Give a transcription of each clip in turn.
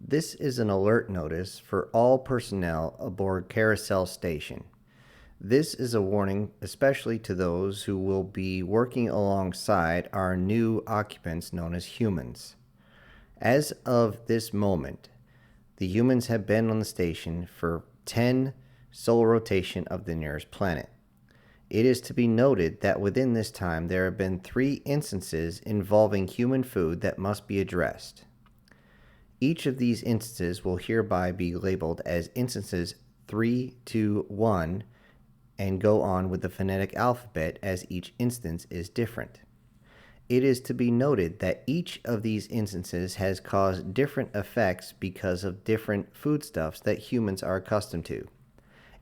This is an alert notice for all personnel aboard Carousel Station. This is a warning especially to those who will be working alongside our new occupants known as humans. As of this moment, the humans have been on the station for 10 solar rotation of the nearest planet. It is to be noted that within this time there have been 3 instances involving human food that must be addressed. Each of these instances will hereby be labeled as instances 3, 2, 1, and go on with the phonetic alphabet as each instance is different. It is to be noted that each of these instances has caused different effects because of different foodstuffs that humans are accustomed to.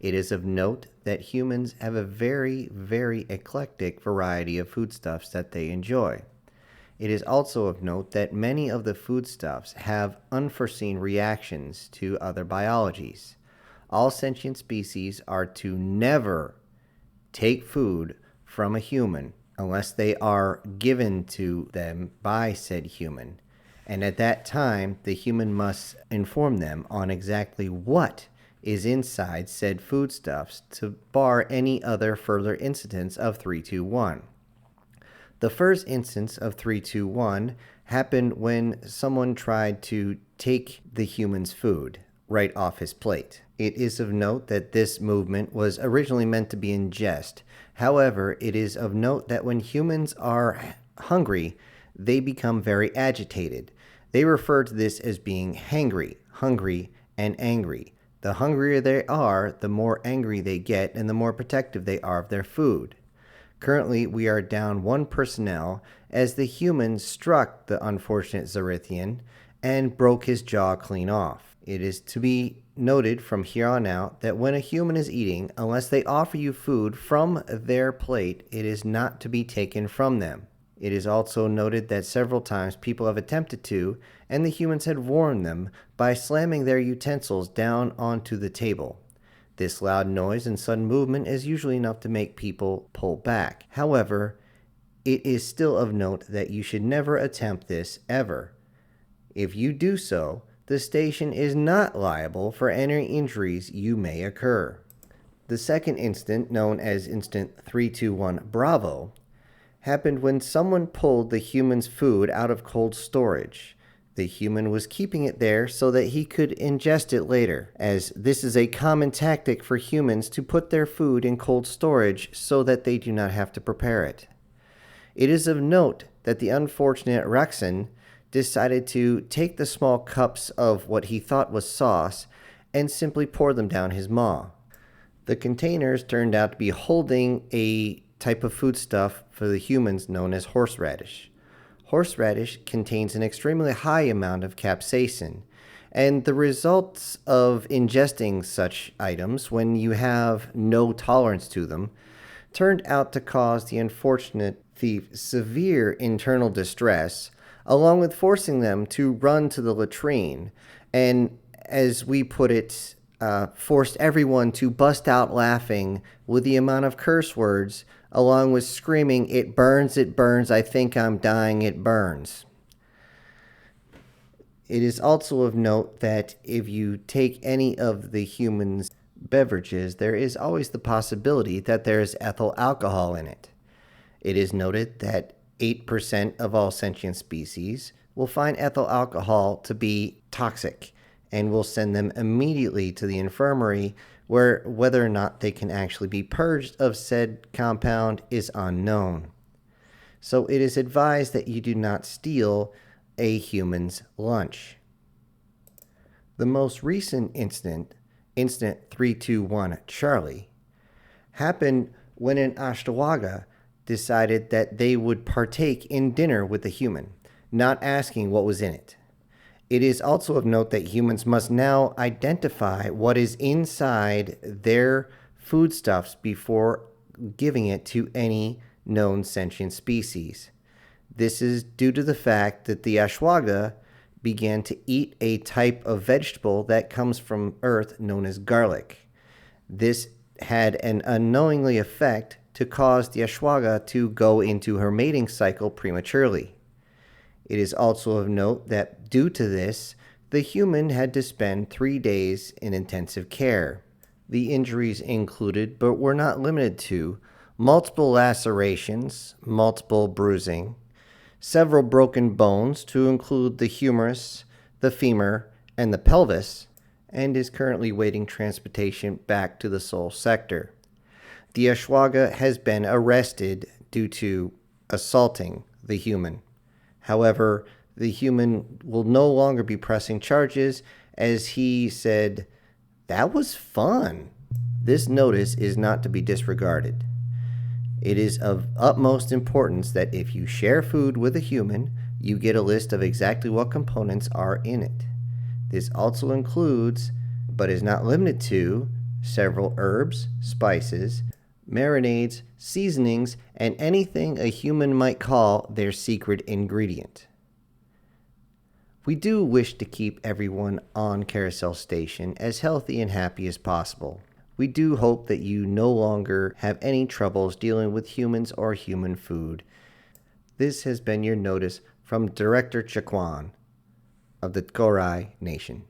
It is of note that humans have a very, very eclectic variety of foodstuffs that they enjoy. It is also of note that many of the foodstuffs have unforeseen reactions to other biologies. All sentient species are to never take food from a human unless they are given to them by said human. And at that time, the human must inform them on exactly what is inside said foodstuffs to bar any other further incidents of 321. The first instance of 321 happened when someone tried to take the human's food right off his plate. It is of note that this movement was originally meant to be in jest. However, it is of note that when humans are hungry, they become very agitated. They refer to this as being hangry, hungry, and angry. The hungrier they are, the more angry they get and the more protective they are of their food. Currently, we are down 1 personnel as the human struck the unfortunate Zarithian and broke his jaw clean off. It is to be noted from here on out that when a human is eating, unless they offer you food from their plate, it is not to be taken from them. It is also noted that several times people have attempted to, and the humans had warned them by slamming their utensils down onto the table. This loud noise and sudden movement is usually enough to make people pull back. However, it is still of note that you should never attempt this ever. If you do so, the station is not liable for any injuries you may occur. The second incident, known as Incident 321 Bravo, happened when someone pulled the human's food out of cold storage. The human was keeping it there so that he could ingest it later, as this is a common tactic for humans to put their food in cold storage so that they do not have to prepare it. It is of note that the unfortunate Rexon decided to take the small cups of what he thought was sauce and simply pour them down his maw. The containers turned out to be holding a type of foodstuff for the humans known as horseradish. Horseradish contains an extremely high amount of capsaicin, and the results of ingesting such items when you have no tolerance to them turned out to cause the unfortunate thief severe internal distress, along with forcing them to run to the latrine, and as we put it, forced everyone to bust out laughing with the amount of curse words, along with screaming, it burns, I think I'm dying, it burns." It is also of note that if you take any of the human's beverages, there is always the possibility that there is ethyl alcohol in it. It is noted that 8% of all sentient species will find ethyl alcohol to be toxic and will send them immediately to the infirmary, where whether or not they can actually be purged of said compound is unknown. So it is advised that you do not steal a human's lunch. The most recent incident, Incident 321 Charlie, happened when an Ashtawaga decided that they would partake in dinner with the human, not asking what was in it. It is also of note that humans must now identify what is inside their foodstuffs before giving it to any known sentient species. This is due to the fact that the Ashwaga began to eat a type of vegetable that comes from Earth known as garlic. This had an unknowingly effect to cause the Ashwaga to go into her mating cycle prematurely. It is also of note that due to this, The human had to spend 3 days in intensive care. The injuries included, but were not limited to, multiple lacerations, multiple bruising, several broken bones to include the humerus, the femur, and the pelvis, and is currently waiting transportation back to the Seoul sector. The HFY has been arrested due to assaulting the human. However, the human will no longer be pressing charges as he said, "That was fun." This notice is not to be disregarded. It is of utmost importance that if you share food with a human, you get a list of exactly what components are in it. This also includes, but is not limited to, several herbs, spices, marinades, seasonings, and anything a human might call their secret ingredient. We do wish to keep everyone on Carousel Station as healthy and happy as possible. We do hope that you no longer have any troubles dealing with humans or human food. This has been your notice from Director Chakwan of the Korai Nation.